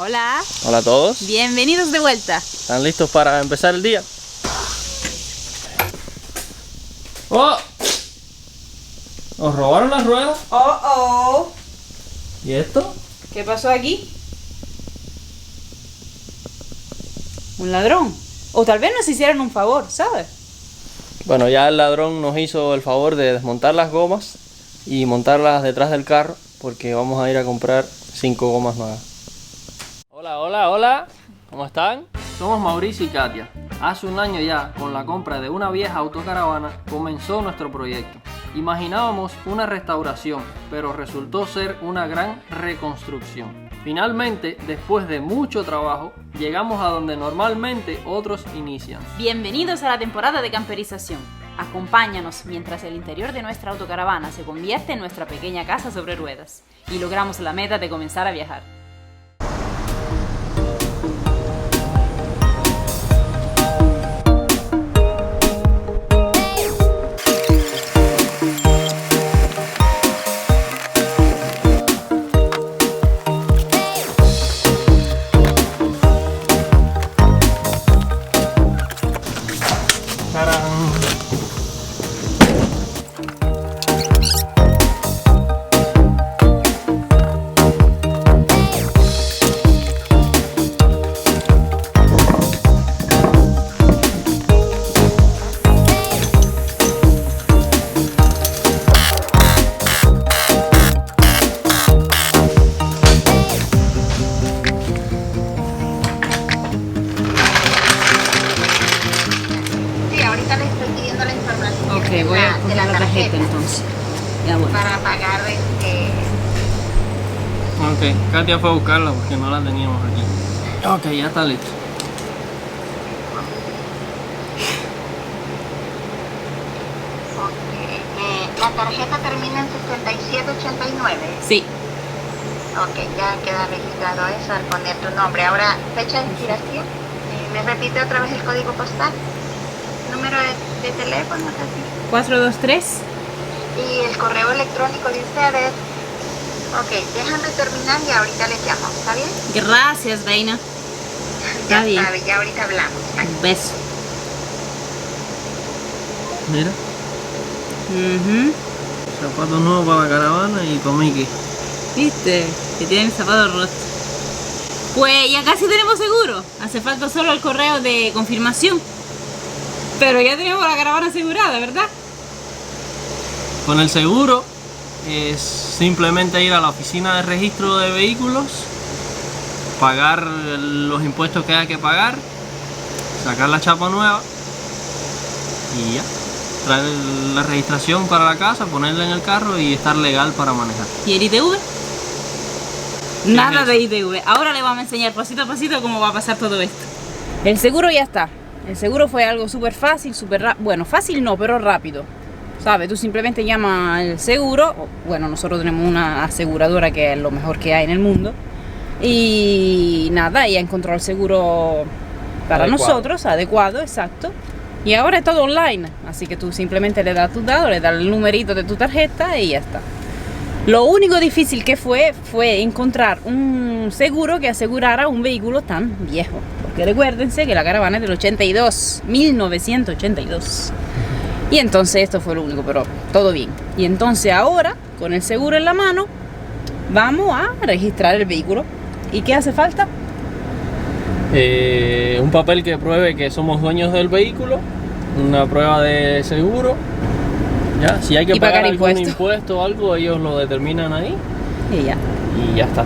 Hola. Hola a todos. Bienvenidos de vuelta. ¿Están listos para empezar el día? ¡Oh! ¿Nos robaron las ruedas? Oh. ¿Y esto? ¿Qué pasó aquí? ¿Un ladrón? O tal vez nos hicieron un favor, ¿sabes? Bueno, ya el ladrón nos hizo el favor de desmontar las gomas y montarlas detrás del carro porque vamos a ir a comprar 5 gomas nuevas. Hola. ¿Cómo están? Somos Mauricio y Katia. Hace un año ya, con la compra de una vieja autocaravana, comenzó nuestro proyecto. Imaginábamos una restauración, pero resultó ser una gran reconstrucción. Finalmente, después de mucho trabajo, llegamos a donde normalmente otros inician. Bienvenidos a la temporada de camperización. Acompáñanos mientras el interior de nuestra autocaravana se convierte en nuestra pequeña casa sobre ruedas y logramos la meta de comenzar a viajar. Ok, voy a coger la tarjeta entonces. Ya voy. Para pagar Ok, Katia fue a buscarla porque no la teníamos aquí. Ok, ya está listo. la tarjeta termina en 6789. Sí. Ok, ya queda registrado eso al poner tu nombre. Ahora, fecha de expiración. ¿Me repite otra vez el código postal? Número de teléfono, así. 423. Y el correo electrónico de ustedes. Ok, déjame terminar y ahorita les llamo, ¿está bien? Gracias, reina. Ya bien. sabe, ya ahorita hablamos. Un beso. Mira, Ujú. zapatos nuevos para la caravana y para Mickey. ¿Viste? Que tienen zapatos rotos. Pues ya casi tenemos seguro. Hace falta solo el correo de confirmación. Pero ya tenemos la caravana asegurada, ¿verdad? Con el seguro es simplemente ir a la oficina de registro de vehículos, pagar los impuestos que haya que pagar, sacar la chapa nueva y ya. Traer la registración para la casa, ponerla en el carro y estar legal para manejar. ¿Y el ITV? Nada es de ITV. Ahora le vamos a enseñar pasito a pasito cómo va a pasar todo esto. El seguro ya está. El seguro fue algo súper fácil, bueno, fácil no, pero rápido. ¿Sabes? Tú simplemente llamas al seguro. Bueno, nosotros tenemos una aseguradora que es lo mejor que hay en el mundo. Y nada, ella encontró el seguro para nosotros, adecuado, exacto. Y ahora es todo online, así que tú simplemente le das tus datos, le das el numerito de tu tarjeta y ya está. Lo único difícil que fue encontrar un seguro que asegurara un vehículo tan viejo. Porque recuérdense que la caravana es del 82, 1982. Y entonces esto fue lo único, pero todo bien. Y entonces ahora, con el seguro en la mano, vamos a registrar el vehículo. ¿Y qué hace falta? Un papel que pruebe que somos dueños del vehículo, una prueba de seguro. Ya, si hay que pagar algún impuesto o algo, ellos lo determinan ahí. Y ya está.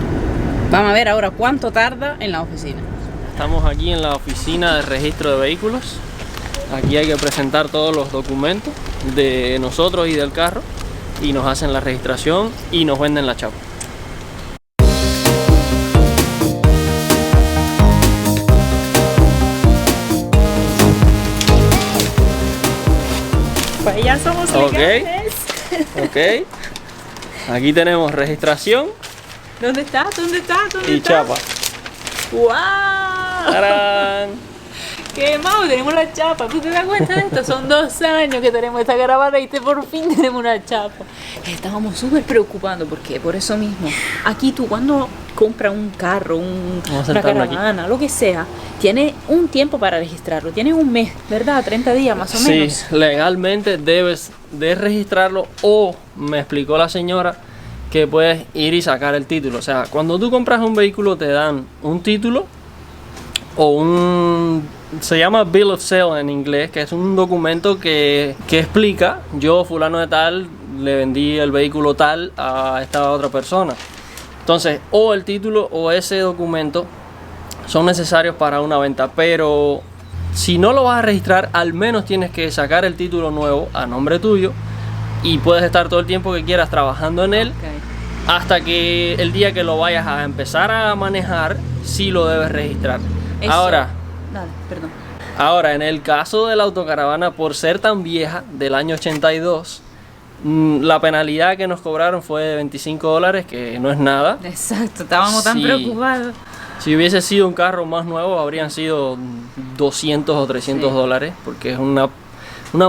Vamos a ver ahora cuánto tarda en la oficina. Estamos aquí en la oficina de registro de vehículos. Aquí hay que presentar todos los documentos de nosotros y del carro y nos hacen la registración y nos venden la chapa. Pues ya somos legales. Ok. Aquí tenemos registración. ¿Dónde está? Y chapa. ¡Wow! ¡Tarán! ¿Qué más? Tenemos la chapa. ¿Tú te das cuenta de esto? Son 2 años que tenemos esta caravana y por fin tenemos una chapa. Estábamos súper preocupados porque por eso mismo. Aquí tú cuando compras un carro, una caravana, lo que sea, tienes un tiempo para registrarlo. Tienes un mes, ¿verdad? 30 días más o menos. Sí, legalmente debes de registrarlo o me explicó la señora que puedes ir y sacar el título. O sea, cuando tú compras un vehículo te dan un título o se llama Bill of Sale en inglés, que es un documento que explica, yo fulano de tal le vendí el vehículo tal a esta otra persona. Entonces, o el título o ese documento son necesarios para una venta, pero si no lo vas a registrar, al menos tienes que sacar el título nuevo a nombre tuyo y puedes estar todo el tiempo que quieras trabajando en él. Hasta que el día que lo vayas a empezar a manejar, sí lo debes registrar. Eso. Ahora, Dale, perdón. Ahora, en el caso de la autocaravana, por ser tan vieja, del año 82, la penalidad que nos cobraron fue de $25, que no es nada. Exacto, estábamos tan preocupados. Si hubiese sido un carro más nuevo, habrían sido 200 o 300 dólares, porque es una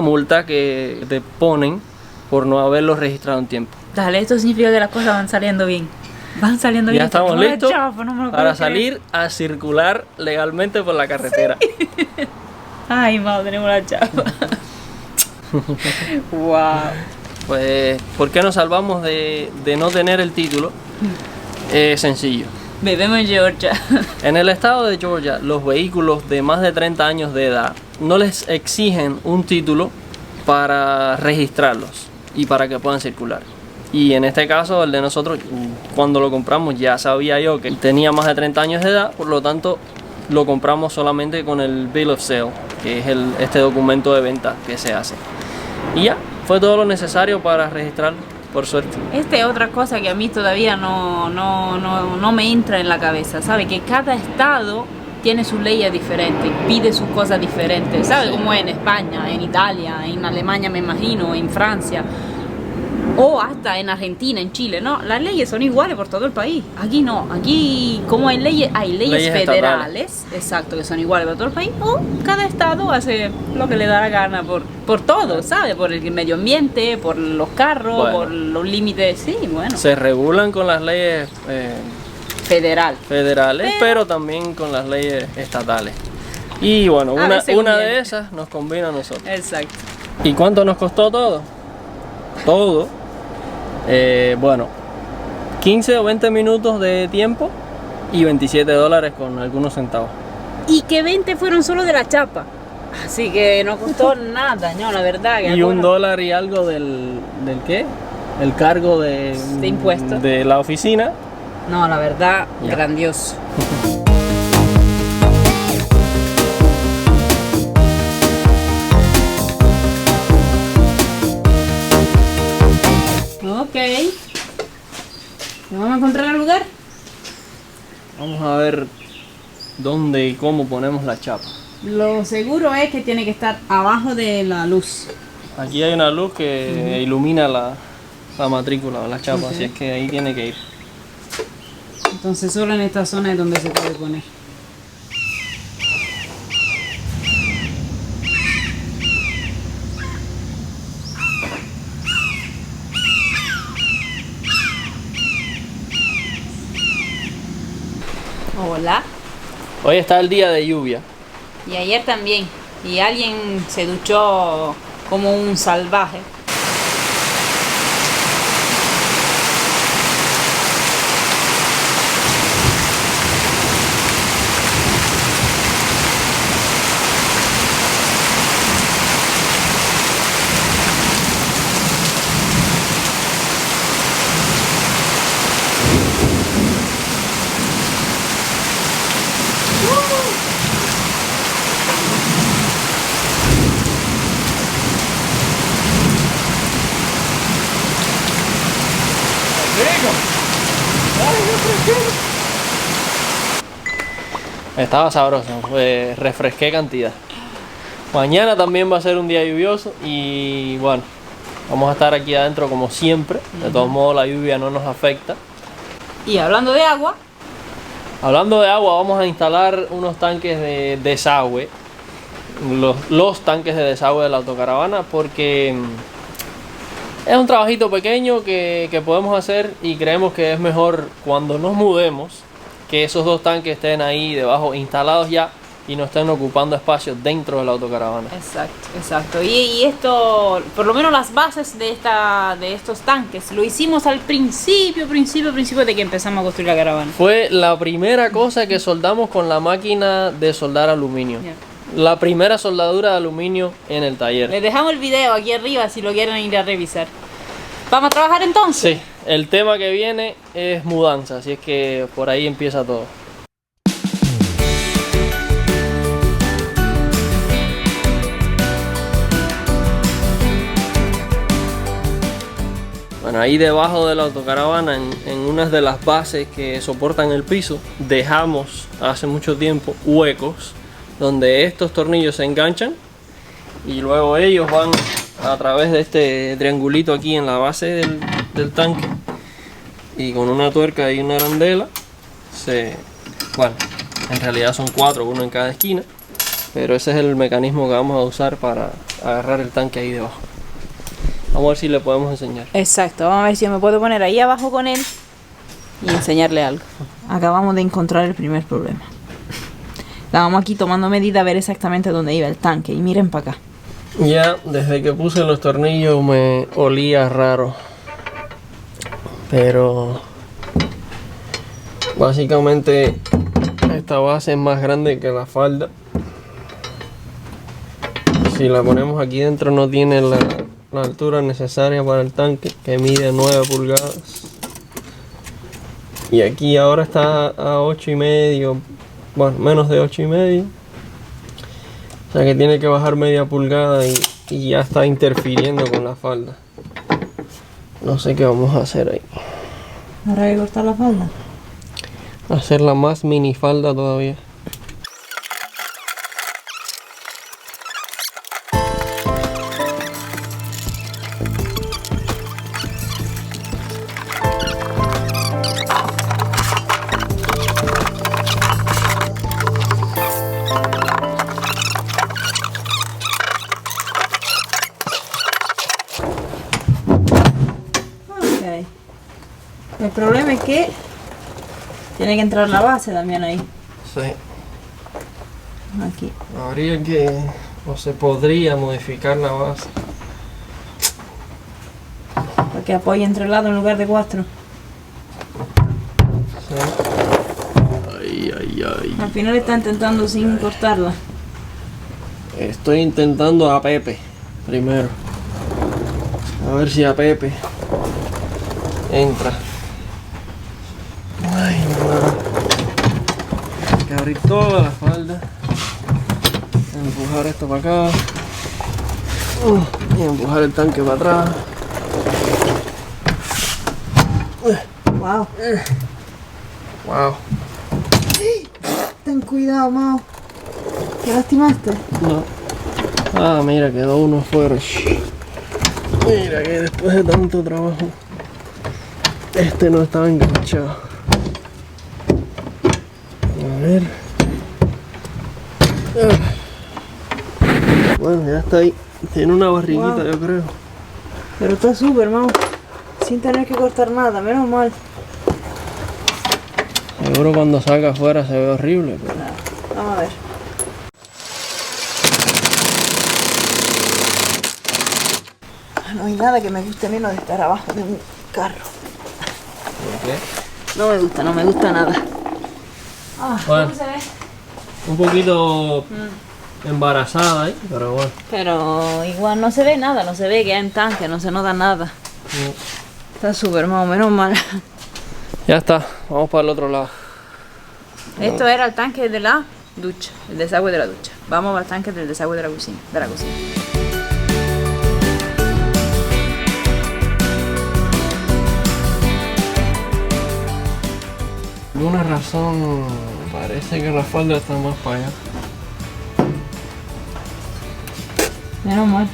multa que te ponen por no haberlo registrado en tiempo. Dale, esto significa que las cosas van saliendo bien. Van saliendo bien. Ya estamos listos para creer. salir a circular legalmente por la carretera. Sí. Ay, Mau, tenemos la chapa. Wow. Pues, ¿por qué nos salvamos de no tener el título? Sencillo. Bebemos en Georgia. En el estado de Georgia, los vehículos de más de 30 años de edad no les exigen un título para registrarlos y para que puedan circular. Y en este caso, el de nosotros, cuando lo compramos, ya sabía yo que tenía más de 30 años de edad, por lo tanto, lo compramos solamente con el Bill of Sale, que es este documento de venta que se hace. Y ya, fue todo lo necesario para registrarlo, por suerte. Esta es otra cosa que a mí todavía no me entra en la cabeza, ¿sabe? Que cada estado tiene sus leyes diferentes, pide sus cosas diferentes, ¿sabe? Como en España, en Italia, en Alemania me imagino, en Francia. O hasta en Argentina, en Chile, ¿no? Las leyes son iguales por todo el país. Aquí no, aquí como hay leyes federales, exacto, que son iguales por todo el país, o cada estado hace lo que le da la gana por todo, ¿sabes? Por el medio ambiente, por los carros, bueno, por los límites, sí, bueno. Se regulan con las leyes federales, pero también con las leyes estatales. Y bueno, una de esas nos combina a nosotros. Exacto. ¿Y cuánto nos costó todo? Todo. Bueno, 15 o 20 minutos de tiempo y $27 con algunos centavos. Y que 20 fueron solo de la chapa. Así que no costó nada, no, la verdad. Que y $1 y algo del ¿qué? El cargo de impuestos de la oficina. No, la verdad, grandioso. Ok. ¿Vamos a encontrar el lugar? Vamos a ver dónde y cómo ponemos la chapa. Lo seguro es que tiene que estar abajo de la luz. Aquí hay una luz que ilumina la matrícula o la chapa, así es que ahí tiene que ir. Entonces solo en esta zona es donde se puede poner. Hola. Hoy está el día de lluvia. Y ayer también. Y alguien se duchó como un salvaje. Estaba sabroso, refresqué cantidad. Mañana también va a ser un día lluvioso y bueno, vamos a estar aquí adentro como siempre. De todos modos la lluvia no nos afecta. Y hablando de agua. Hablando de agua, vamos a instalar unos tanques de desagüe los tanques de desagüe de la autocaravana, porque es un trabajito pequeño que podemos hacer y creemos que es mejor cuando nos mudemos que esos 2 tanques estén ahí debajo instalados ya y no estén ocupando espacio dentro de la autocaravana. Exacto. Y esto, por lo menos las bases de estos tanques, lo hicimos al principio de que empezamos a construir la caravana. Fue la primera cosa que soldamos con la máquina de soldar aluminio. Yeah. La primera soldadura de aluminio en el taller. Les dejamos el video aquí arriba si lo quieren ir a revisar. ¿Vamos a trabajar entonces? Sí, el tema que viene es mudanza, así es que por ahí empieza todo. Bueno, ahí debajo de la autocaravana, en unas de las bases que soportan el piso, dejamos hace mucho tiempo huecos donde estos tornillos se enganchan y luego ellos van a través de este triangulito aquí en la base del tanque y con una tuerca y una arandela bueno, en realidad son 4, uno en cada esquina, pero ese es el mecanismo que vamos a usar para agarrar el tanque ahí debajo. Vamos a ver si le podemos enseñar. Exacto, vamos a ver si yo me puedo poner ahí abajo con él y enseñarle algo. Acabamos de encontrar el primer problema. Estábamos aquí tomando medida a ver exactamente dónde iba el tanque y miren para acá. Ya desde que puse los tornillos me olía raro, pero básicamente esta base es más grande que la falda. Si la ponemos aquí dentro no tiene la altura necesaria para el tanque, que mide 9 pulgadas, y aquí ahora está a 8,5, bueno, menos de 8,5, o sea que tiene que bajar media pulgada y ya está interfiriendo con la falda. No sé qué vamos a hacer ahí. ¿Ahora hay que cortar la falda? Hacerla más mini falda todavía. El problema es que tiene que entrar la base también ahí. Sí. Aquí. Habría que, o se podría modificar la base. Para que apoye entre lados en lugar de 4. Sí. Ay. Al final está intentando sin cortarla. Estoy intentando a Pepe primero. A ver si a Pepe entra. Ay, no. Hay que abrir toda la falda. Empujar esto para acá. Y empujar el tanque para atrás. Wow. Wow. Ten cuidado, Mao. ¿Te lastimaste? No. Ah, mira, quedó uno fuera. Mira que después de tanto trabajo, este no estaba enganchado. A ver. Bueno, ya está ahí. Tiene una barriguita, Wow. yo creo. Pero está súper, Mao. Sin tener que cortar nada, menos mal. Seguro cuando salga afuera se ve horrible, pero... Vamos a ver. No hay nada que me guste menos de estar abajo de un carro. ¿Por qué? No me gusta nada. Ah, Bueno. ¿cómo se ve? Un poquito embarazada ahí, pero bueno. Pero igual no se ve nada, no se ve que hay en tanque, no se nota nada. Está súper, Mao, menos mal. Ya está, vamos para el otro lado. Esto era el tanque de la ducha, el desagüe de la ducha. Vamos al tanque del desagüe de la cocina. Por alguna razón parece que la falda está más para allá. Menos mal.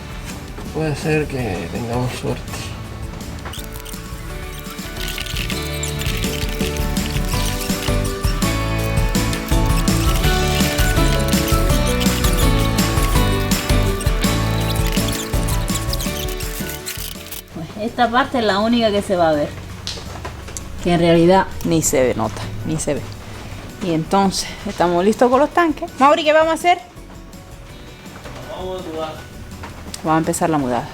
Puede ser que tengamos suerte. esta parte es la única que se va a ver. Que en realidad ni se ve, nota, ni se ve. Y entonces, estamos listos con los tanques. Mauri, ¿qué vamos a hacer? Vamos a mudar. Vamos a empezar la mudada.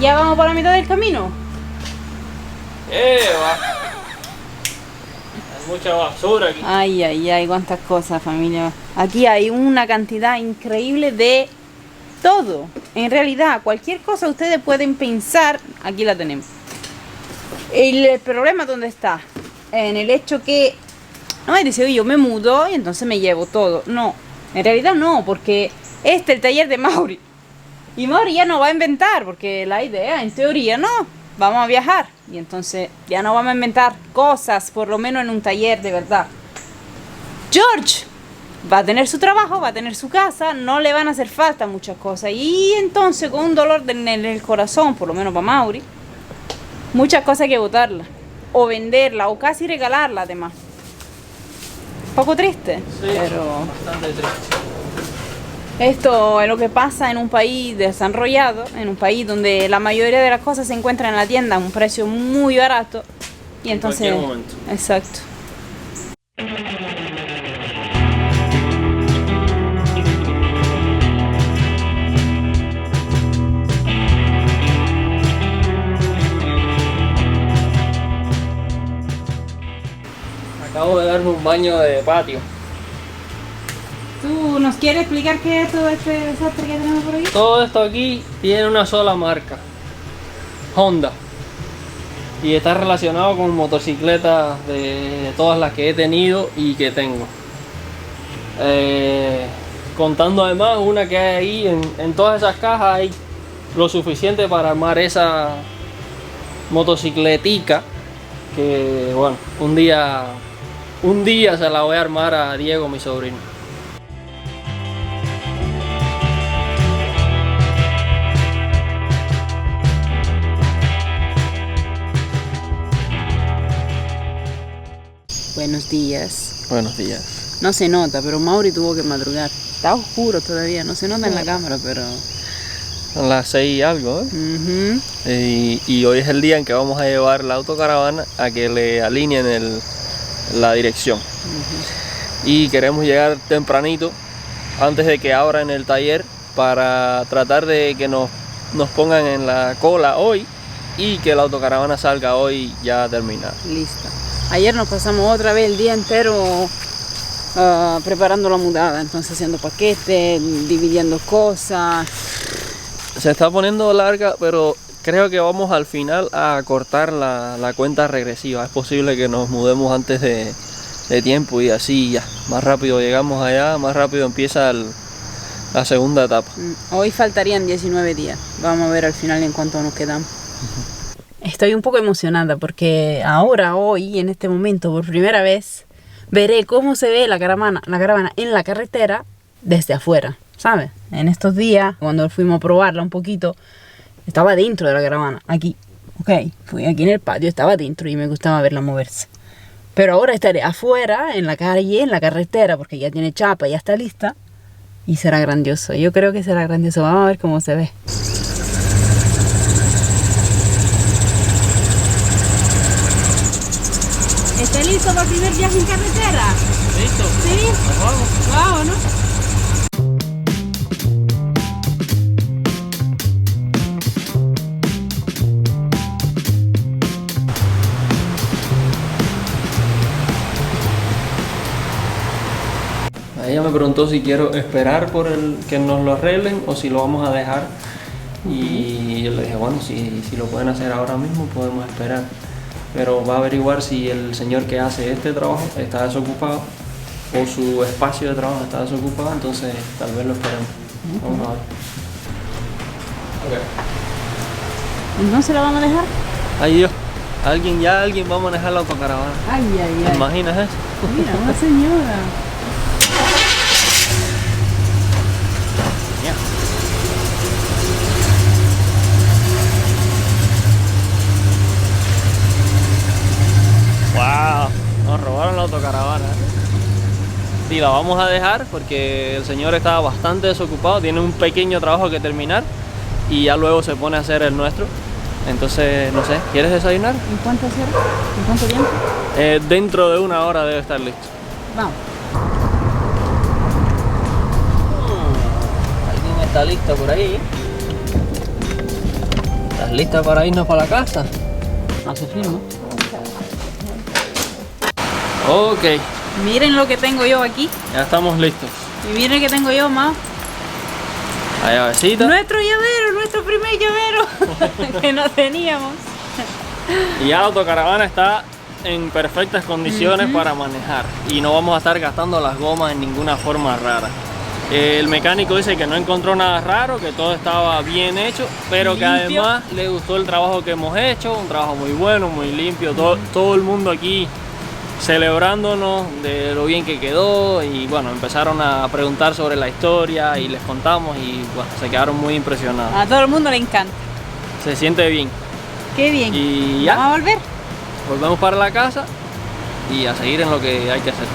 Ya vamos por la mitad del camino. Va. Hay mucha basura aquí. Ay, ay, ay, cuántas cosas, familia. Aquí hay una cantidad increíble de todo. En realidad, cualquier cosa ustedes pueden pensar, aquí la tenemos. El problema, ¿dónde está? En el hecho que no me dice, oye, yo me mudo y entonces me llevo todo. No, en realidad no, porque este es el taller de Mauri. Y Mauri ya no va a inventar, porque la idea, en teoría, no, vamos a viajar. Y entonces ya no vamos a inventar cosas, por lo menos en un taller de verdad. George va a tener su trabajo, va a tener su casa, no le van a hacer falta muchas cosas. Y entonces con un dolor en el corazón, por lo menos para Mauri, muchas cosas hay que botarla, o venderla, o casi regalarla además. Un poco triste, Sí, pero bastante triste. esto es lo que pasa en un país desarrollado, en un país donde la mayoría de las cosas se encuentran en la tienda a un precio muy barato. Y entonces, cualquier momento. exacto. Acabo de darme un baño de patio. ¿Tú nos quieres explicar qué es todo este desastre que tenemos por aquí? Todo esto aquí tiene una sola marca, Honda, y está relacionado con motocicletas de todas las que he tenido y que tengo. Contando además una que hay ahí, en todas esas cajas hay lo suficiente para armar esa motocicletica que, bueno, un día se la voy a armar a Diego, mi sobrino. Buenos días. Buenos días. No se nota, pero Mauri tuvo que madrugar. Está oscuro todavía, no se nota en la cámara, pero... Son las 6 y algo, ¿eh? Ujú. Y hoy es el día en que vamos a llevar la autocaravana a que le alineen la dirección. Y queremos llegar tempranito, antes de que abran el taller, para tratar de que nos pongan en la cola hoy y que la autocaravana salga hoy ya terminada. Lista. Ayer nos pasamos otra vez el día entero preparando la mudada, entonces haciendo paquetes, dividiendo cosas. Se está poniendo larga, pero creo que vamos al final a cortar la cuenta regresiva. Es posible que nos mudemos antes de tiempo y así ya. Más rápido llegamos allá, más rápido empieza la segunda etapa. Hoy faltarían 19 días. Vamos a ver al final en cuánto nos quedamos. Estoy un poco emocionada porque ahora, hoy, en este momento, por primera vez, veré cómo se ve la caravana en la carretera desde afuera, ¿sabes? En estos días, cuando fuimos a probarla un poquito, estaba dentro de la caravana, aquí, ok, fui aquí en el patio, estaba dentro y me gustaba verla moverse. Pero ahora estaré afuera, en la calle, en la carretera, porque ya tiene chapa, ya está lista, y será grandioso. Yo creo que será grandioso, vamos a ver cómo se ve. ¿Está listo para el primer viaje en carretera? ¿Listo? Sí. Nos vamos. Wow, ¿no? Ella me preguntó si quiero esperar por que nos lo arreglen o si lo vamos a dejar. Y yo le dije, bueno, si lo pueden hacer ahora mismo podemos esperar. Pero va a averiguar si el señor que hace este trabajo está desocupado o su espacio de trabajo está desocupado, entonces tal vez lo esperemos. Vamos a ver. ¿Entonces la vamos a dejar? Ay Dios, alguien va a manejar la autocaravana. Ay, ay, ¿Te ay. imaginas eso? Mira, una señora. Ya. Wow, nos robaron la autocaravana. Sí, la vamos a dejar porque el señor está bastante desocupado, tiene un pequeño trabajo que terminar y ya luego se pone a hacer el nuestro. Entonces, no sé, ¿quieres desayunar? ¿En cuánto será? ¿En cuánto tiempo? Dentro de 1 hora debe estar listo. Vamos. ¿Alguien está listo por ahí? ¿Estás lista para irnos para la casa? Hace firma. Ok, Miren lo que tengo yo aquí. ya estamos listos. Y miren que tengo yo más. La llavecita. Nuestro llavero, nuestro primer llavero que no teníamos. Y ya la autocaravana está en perfectas condiciones para manejar. Y no vamos a estar gastando las gomas en ninguna forma rara. El mecánico dice que no encontró nada raro, que todo estaba bien hecho, pero que Limpio. además le gustó el trabajo que hemos hecho, un trabajo muy bueno, muy limpio. Todo el mundo aquí celebrándonos de lo bien que quedó, y bueno, empezaron a preguntar sobre la historia y les contamos y bueno, se quedaron muy impresionados. A todo el mundo le encanta. Se siente bien. Qué bien. Y ya. ¿Vamos a volver? Volvemos para la casa y a seguir en lo que hay que hacer.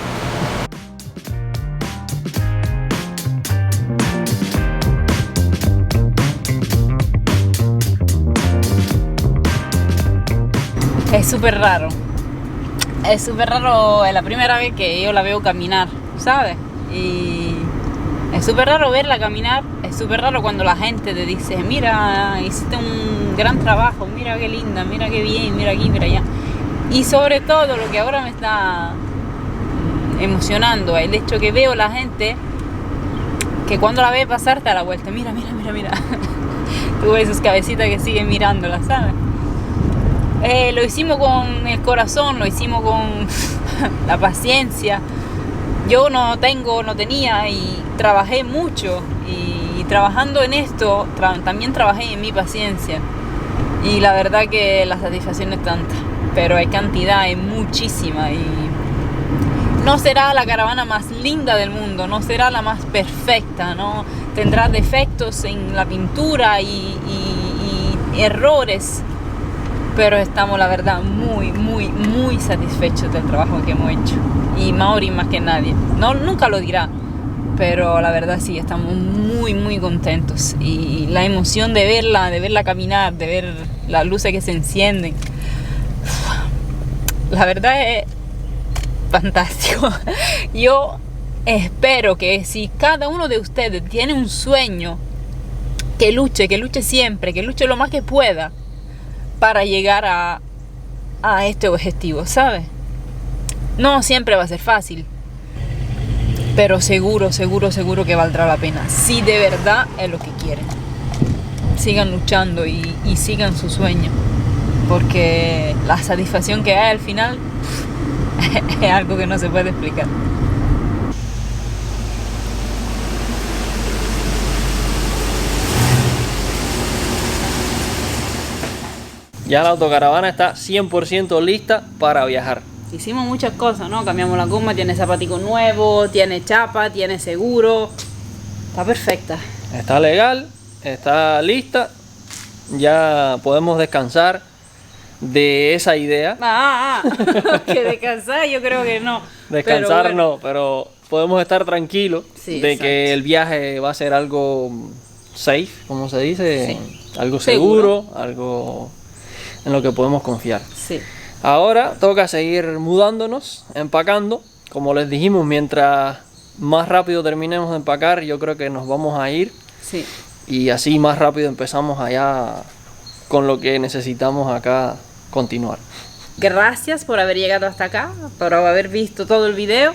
Es súper raro. Es súper raro, es la primera vez que yo la veo caminar, ¿sabes? Y es súper raro verla caminar, es súper raro cuando la gente te dice, mira, hiciste un gran trabajo, mira qué linda, mira qué bien, mira aquí, mira allá. Y sobre todo lo que ahora me está emocionando, el hecho que veo la gente que cuando la ve pasar te da la vuelta, mira, mira, mira, mira. Tú ves sus cabecitas que siguen mirándola, ¿sabes? Lo hicimos con el corazón, lo hicimos con la paciencia. Yo no tenía y trabajé mucho, y trabajando en esto también trabajé en mi paciencia, y la verdad que la satisfacción es tanta, pero hay cantidad, es muchísima, y no será la caravana más linda del mundo, no será la más perfecta, no tendrá defectos en la pintura y errores, pero estamos, la verdad, muy, muy, muy satisfechos del trabajo que hemos hecho. Y Mauri más que nadie. No, nunca lo dirá, pero la verdad sí, estamos muy, muy contentos. Y la emoción de verla caminar, de ver las luces que se encienden, la verdad es fantástico. Yo espero que si cada uno de ustedes tiene un sueño, que luche siempre, que luche lo más que pueda para llegar a este objetivo, ¿sabes? No siempre va a ser fácil, pero seguro que valdrá la pena, si de verdad es lo que quieren. Sigan luchando y sigan su sueño, porque la satisfacción que hay al final es algo que no se puede explicar. Ya la autocaravana está 100% lista para viajar. Hicimos muchas cosas, ¿no? Cambiamos la goma, tiene zapatico nuevo, tiene chapa, tiene seguro. Está perfecta. Está legal, está lista. Ya podemos descansar de esa idea. Que descansar, yo creo que no. Descansar Pero bueno. no, pero podemos estar tranquilos Sí, de exacto. que el viaje va a ser algo safe, como se dice, Sí. algo seguro, algo en lo que podemos confiar. Sí. Ahora toca seguir mudándonos, empacando. Como les dijimos, mientras más rápido terminemos de empacar, yo creo que nos vamos a ir. Sí. Y así más rápido empezamos allá con lo que necesitamos acá continuar. Gracias por haber llegado hasta acá, por haber visto todo el video.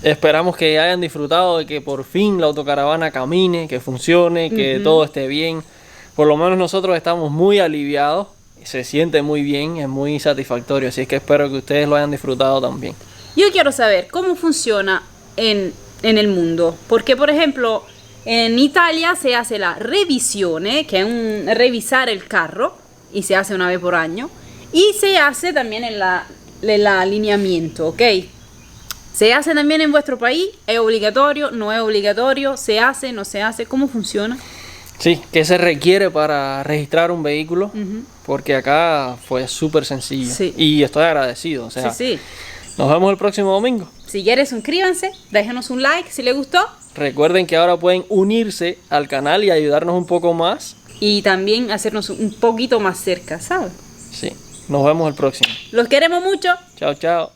Esperamos que hayan disfrutado de que por fin la autocaravana camine, que funcione, que todo esté bien. Por lo menos nosotros estamos muy aliviados, se siente muy bien, es muy satisfactorio, así es que espero que ustedes lo hayan disfrutado también. Yo quiero saber cómo funciona en el mundo. Porque, por ejemplo, en Italia se hace la revisione, que es revisar el carro, y se hace una vez por año. Y se hace también el alineamiento, ¿ok? ¿Se hace también en vuestro país? ¿Es obligatorio? ¿No es obligatorio? ¿Se hace? ¿No se hace? ¿Cómo funciona? Sí, ¿qué se requiere para registrar un vehículo? Porque acá fue súper sencillo. Sí. Y estoy agradecido. O sea, Sí. nos vemos el próximo domingo. Si quieres, suscríbanse, déjenos un like si les gustó. Recuerden que ahora pueden unirse al canal y ayudarnos un poco más. Y también hacernos un poquito más cerca, ¿sabes? Sí, nos vemos el próximo. Los queremos mucho. Chao, chao.